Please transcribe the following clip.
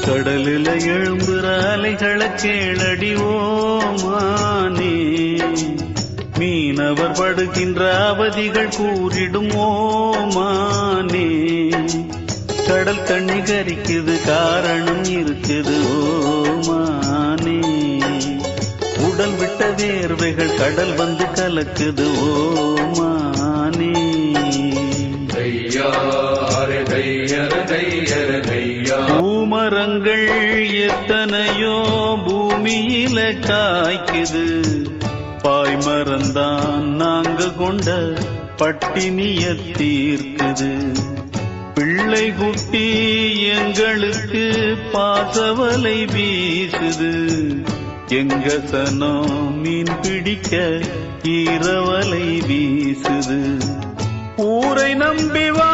கடலில எழும்புற அலைகளை கேளடி ஓமானே, மீனவர் படுகின்ற அவதிகள் கூறிடும் ஓமானே. கடல் தண்ணி கரிக்குது காரணம் இருக்குது ஓமானே, உடல் விட்ட வேர்வைகள் கடல் வந்து கலக்குது ஓமானே. பூமரங்கள் எத்தனையோ பூமியில காய்க்குது, பாய்மரந்தான் நாங்க கொண்ட பட்டினிய தீர்க்குது. பிள்ளை குட்டி எங்களுக்கு பாசவலை வீசுது, எங்க சனம் மீன் பிடிக்க ஈரவலை வீசுது. ஊரை நம்பி வா